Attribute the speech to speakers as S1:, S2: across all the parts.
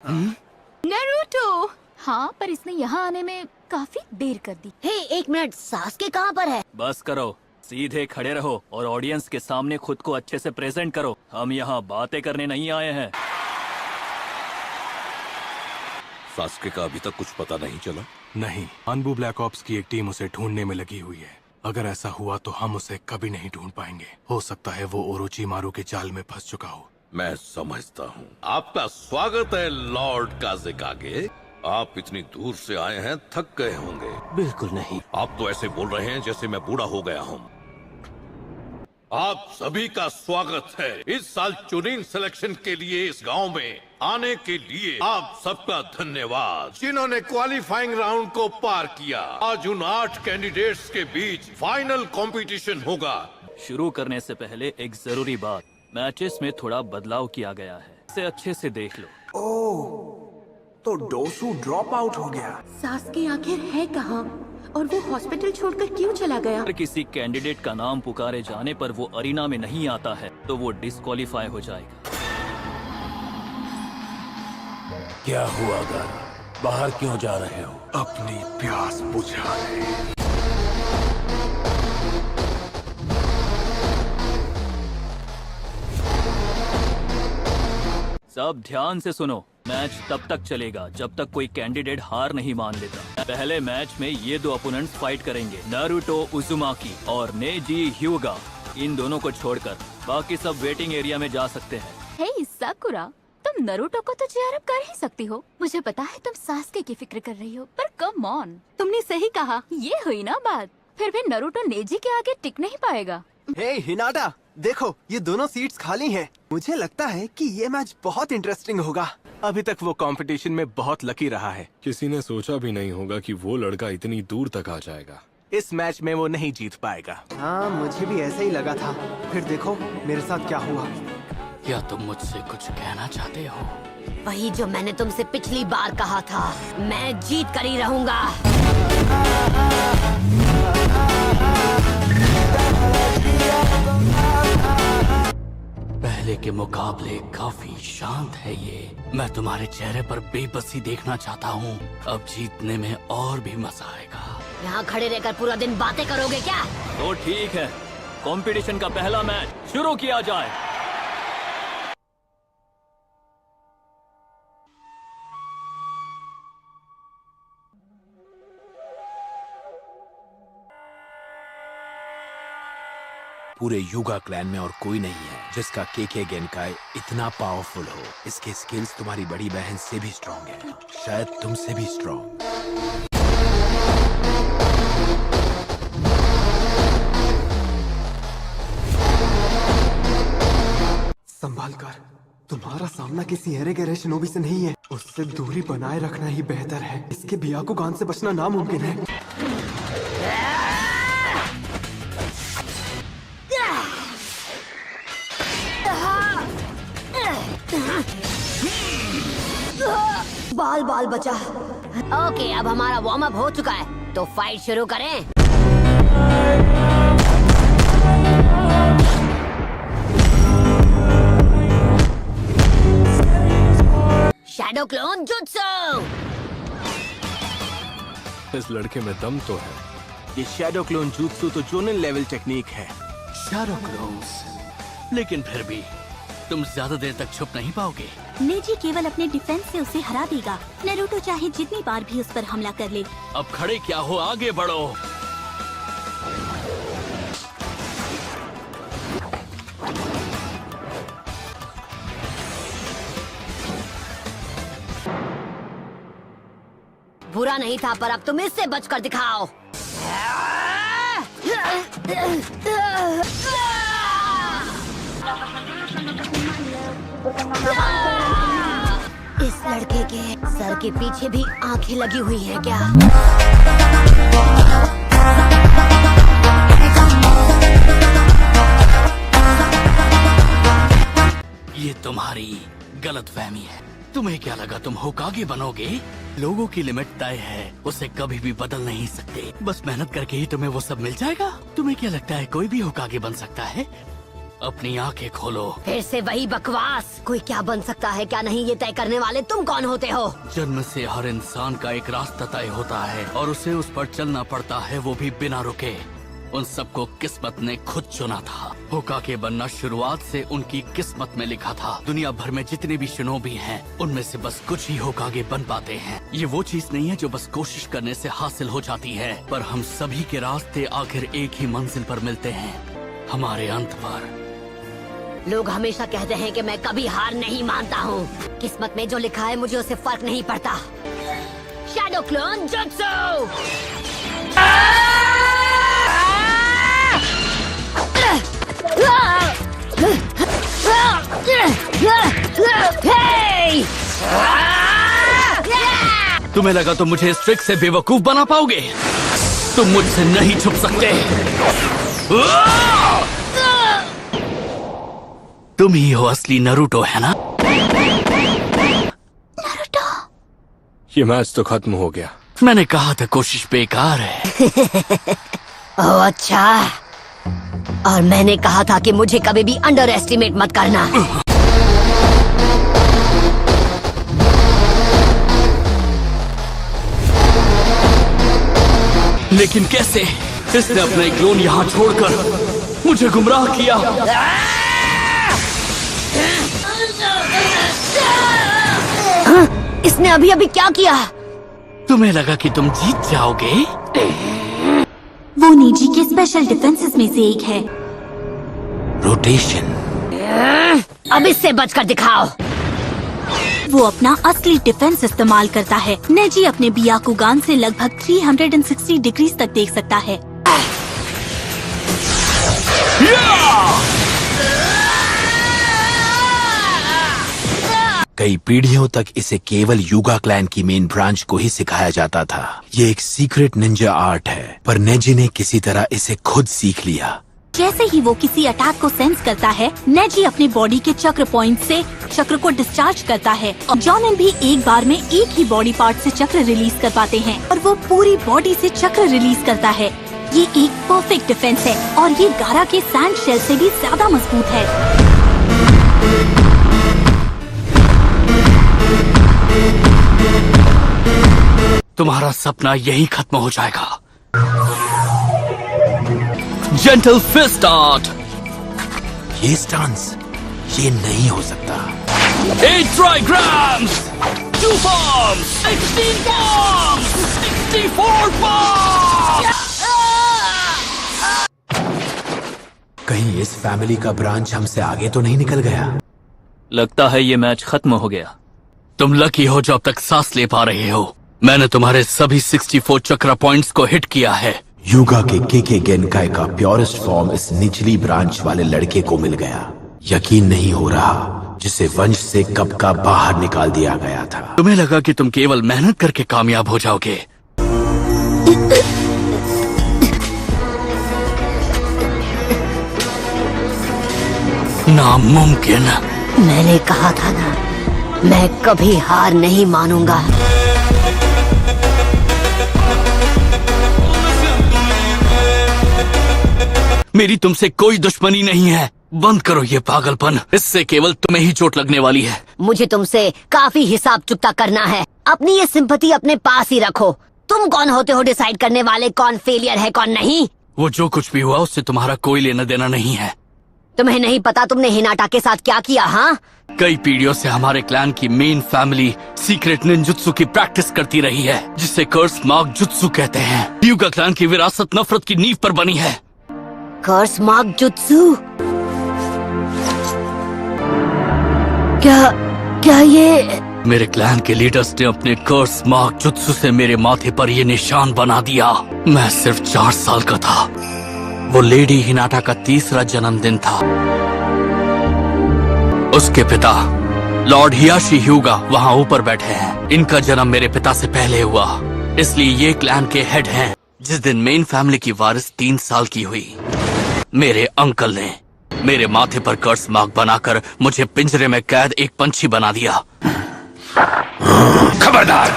S1: Naruto.
S2: हाँ, पर इसने यहाँ आने में काफी देर कर दी।
S3: हे, एक मिनट, सास्के कहाँ पर है?
S4: बस करो, सीधे खड़े रहो और ऑडियंस के सामने खुद को अच्छे से प्रेजेंट करो। हम यहाँ बातें करने नहीं आए हैं।
S5: सास्के का अभी तक कुछ पता नहीं चला?
S6: नहीं, अनबू ब्लैक ऑप्स की एक टीम उसे ढूंढने में लगी हुई है। अगर ऐसा हुआ तो हम उसे कभी नहीं ढूंढ पाएंगे। हो सकता है वो ओरोचिमारू के जाल में फंस चुका हो।
S5: मैं समझता हूँ। आपका स्वागत है लॉर्ड काज़ेकागे। आप इतनी दूर से आए हैं, थक गए होंगे।
S7: बिल्कुल नहीं।
S5: आप तो ऐसे बोल रहे हैं जैसे मैं बूढ़ा हो गया हूँ। आप सभी का स्वागत है इस साल चुनिंग सिलेक्शन के लिए इस गांव में आने के लिए। आप सबका धन्यवाद जिन्होंने क्वालिफाइंग राउंड को पार किया। आज उन 8 कैंडिडेट्स के बीच फाइनल कंपटीशन होगा।
S4: शुरू करने से पहले एक जरूरी बात, मैचेस में थोड़ा बदलाव किया गया है, इसे अच्छे से देख लो।
S8: ओह, तो डोसू ड्रॉप आउट हो गया।
S1: सास्के आखिर है कहाँ और वो हॉस्पिटल छोड़कर क्यों चला गया?
S4: अगर किसी कैंडिडेट का नाम पुकारे जाने पर वो अरीना में नहीं आता है तो वो डिस्क्वालीफाई हो जाएगा।
S7: क्या हुआ गर? बाहर क्यों जा रहे हो?
S6: अपनी प्यास बुझाने।
S4: सब ध्यान से सुनो, मैच तब तक चलेगा जब तक कोई कैंडिडेट हार नहीं मान लेता। पहले मैच में ये 2 अपोनेंट्स फाइट करेंगे, नारुतो उजुमाकी और नेजी ह्यूगा। इन दोनों को छोड़कर बाकी सब वेटिंग एरिया में जा सकते हैं।
S2: हे साकुरा, तुम नरूटो को तो चेयर अप कर ही सकती हो। मुझे पता है तुम सास्के की फिक्र कर रही हो, पर कम ऑन,
S1: तुमने सही कहा।
S2: ये हुई ना बात। फिर भी नरूटो नेजी के आगे टिक नहीं पाएगा।
S8: हे हिनाटा, देखो ये दोनों सीट्स खाली हैं। मुझे लगता है कि ये मैच बहुत इंटरेस्टिंग होगा।
S6: अभी तक वो कंपटीशन में बहुत लकी रहा है।
S9: किसी ने सोचा भी नहीं होगा कि वो लड़का इतनी दूर तक आ जाएगा।
S6: इस मैच में वो नहीं जीत पाएगा।
S8: हाँ, मुझे भी ऐसा ही लगा था। फिर देखो मेरे साथ क्या हुआ।
S7: क्या तुम मुझसे कुछ कहना चाहते हो?
S3: वही जो मैंने तुमसे पिछली बार कहा था, मैं जीत कर ही रहूंगा।
S7: पहले के मुकाबले काफी शांत है ये। मैं तुम्हारे चेहरे पर बेबसी देखना चाहता हूँ। अब जीतने में और भी मजा आएगा।
S3: यहाँ खड़े रहकर पूरा दिन बातें करोगे क्या?
S4: तो ठीक है, कंपटीशन का पहला मैच शुरू किया जाए।
S7: पूरे युगा क्लैन में और कोई नहीं है जिसका केके गेनकाई इतना पावरफुल हो। इसके स्किल्स तुम्हारी बड़ी बहन से भी स्ट्रॉन्ग है, शायद तुमसे भी स्ट्रॉन्ग।
S8: संभाल कर, तुम्हारा सामना किसी एरेगेरे शिनोबी से नहीं है। उससे दूरी बनाए रखना ही बेहतर है। इसके बियाकुगान से बचना नामुमकिन है।
S3: बाल बाल बचा। ओके, अब हमारा वार्म अप हो चुका है, तो फाइट शुरू करें। Shadow clone jutsu.
S9: इस लड़के में दम तो है।
S6: ये शैडो क्लोन jutsu तो जोनन लेवल टेक्निक है।
S7: शैडो क्लोन्स, लेकिन फिर भी तुम ज्यादा देर तक छुप नहीं पाओगे।
S2: नेजी केवल अपने डिफेंस से उसे हरा देगा। नरूटो चाहे जितनी बार भी उस पर हमला कर ले।
S7: अब खड़े क्या हो, आगे बढ़ो।
S3: बुरा नहीं था, पर अब तुम इससे बचकर दिखाओ। इस लड़के के सर के पीछे भी आंखें लगी हुई हैं क्या?
S7: ये तुम्हारी गलतफहमी है। तुम्हें क्या लगा तुम होकागे बनोगे? लोगों की लिमिट तय है, उसे कभी भी बदल नहीं सकते। बस मेहनत करके ही तुम्हें वो सब मिल जाएगा। तुम्हें क्या लगता है कोई भी होकागे बन सकता है?
S4: अपनी आंखें खोलो।
S3: फिर से वही बकवास। कोई क्या बन सकता है क्या नहीं, ये तय करने वाले तुम कौन होते हो?
S4: जन्म से हर इंसान का एक रास्ता तय होता है और उसे उस पर चलना पड़ता है, वो भी बिना रुके। उन सबको किस्मत ने खुद चुना था। होकागे बनना शुरुआत से उनकी किस्मत में लिखा था। दुनिया भर में जितने भी शिनोबी हैं, उनमें से बस कुछ ही होकागे बन पाते हैं। ये वो चीज नहीं है जो बस कोशिश करने से हासिल हो जाती है, पर हम सभी के रास्ते आखिर एक ही मंजिल पर मिलते हैं, हमारे अंत पर।
S3: लोग हमेशा कहते हैं कि मैं कभी हार नहीं मानता हूँ। किस्मत में जो लिखा है मुझे उससे फर्क नहीं पड़ता। Shadow clone jutsu!
S4: तुम्हें लगा तुम मुझे इस ट्रिक से बेवकूफ बना पाओगे? तुम मुझसे नहीं छुप सकते। तुम ही हो असली नरूटो, है ना?
S9: ये मैच तो खत्म हो गया।
S4: मैंने कहा था कोशिश बेकार है।
S3: ओह अच्छा, और मैंने कहा था कि मुझे कभी भी अंडर एस्टिमेट मत करना।
S4: लेकिन कैसे? इसने अपना एक क्लोन यहाँ छोड़कर मुझे गुमराह किया।
S3: इसने अभी अभी क्या किया?
S4: तुम्हें लगा कि तुम जीत जाओगे?
S2: वो नेजी के स्पेशल डिफेंसेस में से एक है।
S7: रोटेशन।
S3: अब इससे बचकर दिखाओ।
S2: वो अपना असली डिफेंस इस्तेमाल करता है। नेजी अपने बियाकुगान से लगभग 360 डिग्री तक देख सकता है।
S7: कई पीढ़ियों तक इसे केवल युगा क्लैन की मेन ब्रांच को ही सिखाया जाता था। ये एक सीक्रेट निंजा आर्ट है, पर नेजी ने किसी तरह इसे खुद सीख लिया।
S2: जैसे ही वो किसी अटैक को सेंस करता है, नेजी अपने बॉडी के चक्र पॉइंट से चक्र को डिस्चार्ज करता है और जॉनन भी एक बार में एक ही बॉडी पार्ट से चक्र रिलीज कर पाते हैं और वो पूरी बॉडी से चक्र रिलीज करता है। ये एक परफेक्ट डिफेंस है और ये गारा के सैंड शेल से भी ज्यादा मजबूत है।
S4: तुम्हारा सपना यही खत्म हो जाएगा। Gentle fist art.
S7: ये स्टांस, ये नहीं हो सकता।
S4: 8 ट्राइग्राम्स, 2 फॉर्म्स, 16 फॉर्म्स, 64 फॉर्म्स।
S7: कहीं इस फैमिली का ब्रांच हमसे आगे तो नहीं निकल गया?
S4: लगता है ये मैच खत्म हो गया। तुम लकी हो जो अब तक सांस ले पा रहे हो। मैंने तुम्हारे सभी 64 चक्रा पॉइंट्स को हिट किया है।
S7: युगा के केके गेनकाई का प्योरेस्ट फॉर्म इस निचली ब्रांच वाले लड़के को मिल गया। यकीन नहीं हो रहा, जिसे वंश से कब का बाहर निकाल दिया गया था।
S4: तुम्हें लगा कि तुम केवल मेहनत करके कामयाब हो जाओगे। नामुमकिन।
S3: मैंने कहा था ना, मैं कभी हार नहीं मानूंगा।
S4: मेरी तुमसे कोई दुश्मनी नहीं है। बंद करो ये पागलपन, इससे केवल तुम्हें ही चोट लगने वाली है।
S3: मुझे तुमसे काफी हिसाब चुकता करना है। अपनी ये सिंपैथी अपने पास ही रखो। तुम कौन होते हो डिसाइड करने वाले कौन फेलियर है कौन नहीं?
S4: वो जो कुछ भी हुआ उससे तुम्हारा कोई लेना देना नहीं है।
S3: तुम्हें नहीं पता तुमने हिनाटा के साथ क्या किया? हाँ,
S4: कई पीढ़ियों से हमारे क्लैन की मेन फैमिली सीक्रेट निंजुत्सु की प्रैक्टिस करती रही है, जिसे कर्स मार्क जुत्सु कहते हैं। युगा क्लैन की विरासत नफरत की नींव पर बनी है।
S3: कर्स मार्क जुत्सु? क्या ये?
S4: मेरे क्लैन के लीडर्स ने अपने कर्स मार्क जुत्सु से मेरे माथे पर ये निशान बना दिया। मैं सिर्फ 4 साल का था। वो लेडी हिनाटा का 3रा जन्मदिन था। उसके पिता लॉर्ड हियाशी ह्यूगा वहाँ ऊपर बैठे हैं। इनका जन्म मेरे पिता से पहले हुआ, इसलिए ये क्लैन के हेड हैं। जिस दिन मेन फैमिली की वारिस 3 साल की हुई, मेरे अंकल ने मेरे माथे पर कर्स मार्क बनाकर मुझे पिंजरे में कैद एक पंछी बना दिया।
S7: खबरदार!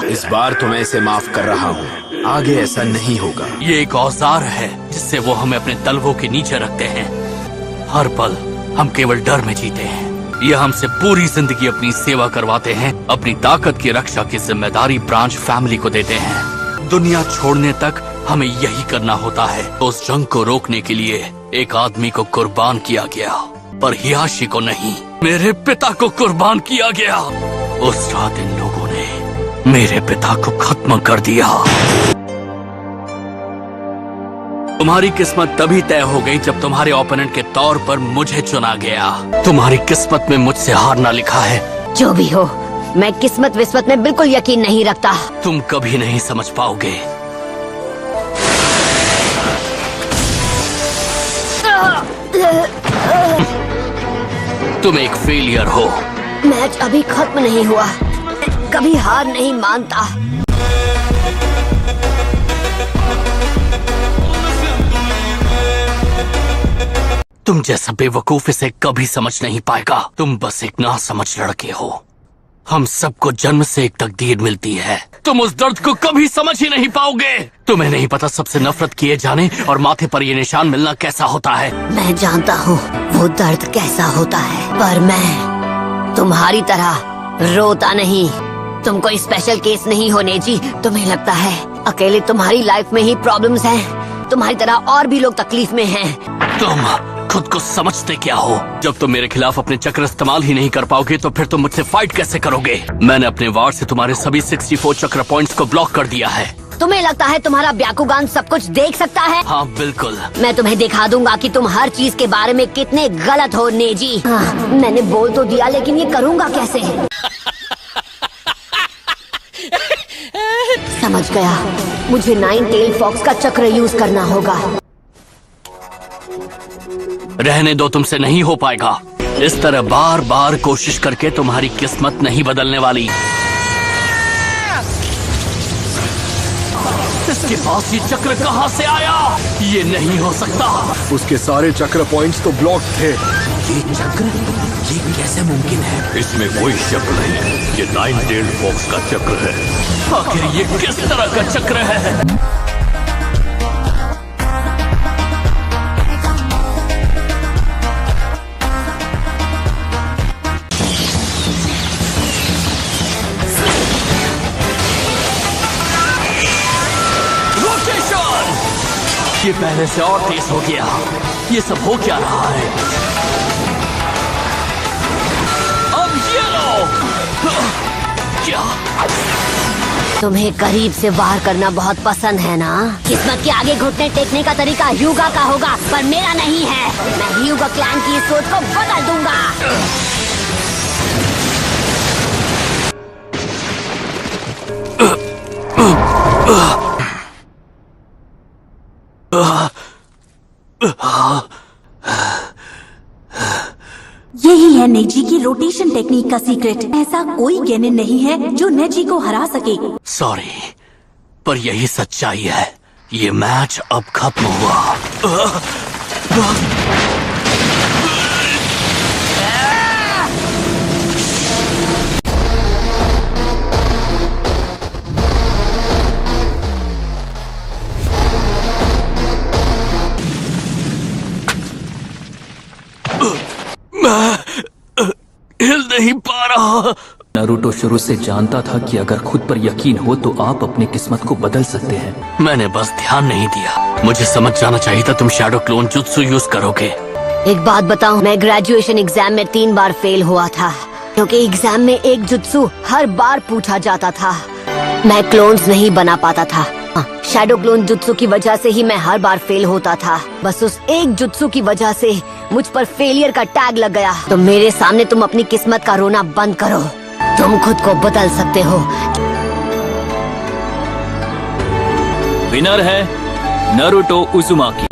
S7: इस बार तो मैं इसे माफ कर रहा हूँ, आगे ऐसा नहीं होगा।
S4: ये एक औजार है जिससे वो हमें अपने तलवों के नीचे रखते हैं। हर पल हम केवल डर में जीते हैं। ये हमसे पूरी जिंदगी अपनी सेवा करवाते हैं। अपनी ताकत की रक्षा की जिम्मेदारी ब्रांच फैमिली को देते हैं। दुनिया छोड़ने तक हमें यही करना होता है। तो उस जंग को रोकने के लिए एक आदमी को कुर्बान किया गया, पर हियाशी को नहीं, मेरे पिता को कुर्बान किया गया। उस रात इन लोगों ने मेरे पिता को खत्म कर दिया। तुम्हारी किस्मत तभी तय हो गई जब तुम्हारे ओपोनेंट के तौर पर मुझे चुना गया। तुम्हारी किस्मत में मुझसे हारना लिखा है।
S3: जो भी हो, मैं किस्मत विस्मत में बिल्कुल यकीन नहीं रखता।
S4: तुम कभी नहीं समझ पाओगे। तुम एक फेलियर हो।
S3: मैच अभी खत्म नहीं हुआ, कभी हार नहीं मानता।
S4: तुम जैसा बेवकूफ इसे कभी समझ नहीं पाएगा। तुम बस एक नासमझ लड़के हो। हम सबको जन्म से एक तकदीर मिलती है। तुम उस दर्द को कभी समझ ही नहीं पाओगे। तुम्हें नहीं पता सबसे नफरत किए जाने और माथे पर ये निशान मिलना कैसा होता है।
S3: मैं जानता हूँ वो दर्द कैसा होता है, पर मैं तुम्हारी तरह रोता नहीं। तुम कोई स्पेशल केस नहीं हो नेजी। तुम्हें लगता है अकेले तुम्हारी लाइफ में ही प्रॉब्लम्स हैं। तुम्हारी तरह और भी लोग तकलीफ में हैं।
S4: तुम खुद को समझते क्या हो? जब तुम मेरे खिलाफ अपने चक्र इस्तेमाल ही नहीं कर पाओगे तो फिर तुम मुझसे फाइट कैसे करोगे? मैंने अपने वार से तुम्हारे सभी 64 चक्र पॉइंट्स को ब्लॉक कर दिया है।
S3: तुम्हें लगता है तुम्हारा ब्याकुगान सब कुछ देख सकता है?
S4: हाँ बिल्कुल।
S3: मैं तुम्हें दिखा दूंगा कि तुम हर चीज के बारे में कितने गलत हो नेजी। हाँ, मैंने बोल तो दिया, लेकिन ये करूँगा कैसे? समझ गया, मुझे 9 टेल फॉक्स का चक्र यूज करना होगा।
S4: रहने दो, तुमसे नहीं हो पाएगा। इस तरह बार बार कोशिश करके तुम्हारी किस्मत नहीं बदलने वाली। इसके पास ये चक्र कहाँ से आया? ये नहीं हो सकता।
S9: उसके सारे चक्र पॉइंट्स तो ब्लॉक थे।
S7: ये चक्र, ये कैसे मुमकिन है?
S5: इसमें कोई शक नहीं, ये 9 टेल्ड फॉक्स का चक्र है।
S4: आखिर ये किस तरह का चक्र है? ये पहले से और तेज हो गया। ये सब हो क्या रहा है? अब ये लो। क्या
S3: तुम्हें करीब से वार करना बहुत पसंद है ना? किस्मत के आगे घुटने टेकने का तरीका ह्यूगा का होगा, पर मेरा नहीं है। मैं ह्यूगा क्लैन की इस सोच को बदल दूंगा।
S2: यही है नेजी की रोटेशन टेक्निक का सीक्रेट। ऐसा कोई गेनिन नहीं है जो नेजी को हरा सके।
S4: सॉरी, पर यही सच्चाई है। ये मैच अब खत्म हुआ। हिल नहीं पा रहा। नारुतो शुरू से जानता था कि अगर खुद पर यकीन हो तो आप अपनी किस्मत को बदल सकते हैं। मैंने बस ध्यान नहीं दिया। मुझे समझ जाना चाहिए था तुम शैडो क्लोन जुत्सु यूज करोगे।
S3: एक बात बताऊं, मैं ग्रेजुएशन एग्जाम में 3 बार फेल हुआ था, क्योंकि एग्जाम में एक जुत्सु हर बार पूछा जाता था। मैं क्लोन्स नहीं बना पाता था। शैडो क्लोन जुत्सु की वजह से ही मैं हर बार फेल होता था। बस उस एक जुत्सु की वजह से मुझ पर फेलियर का टैग लग गया। तो मेरे सामने तुम अपनी किस्मत का रोना बंद करो। तुम खुद को बदल सकते हो।
S4: विनर है नारुतो उजुमाकी।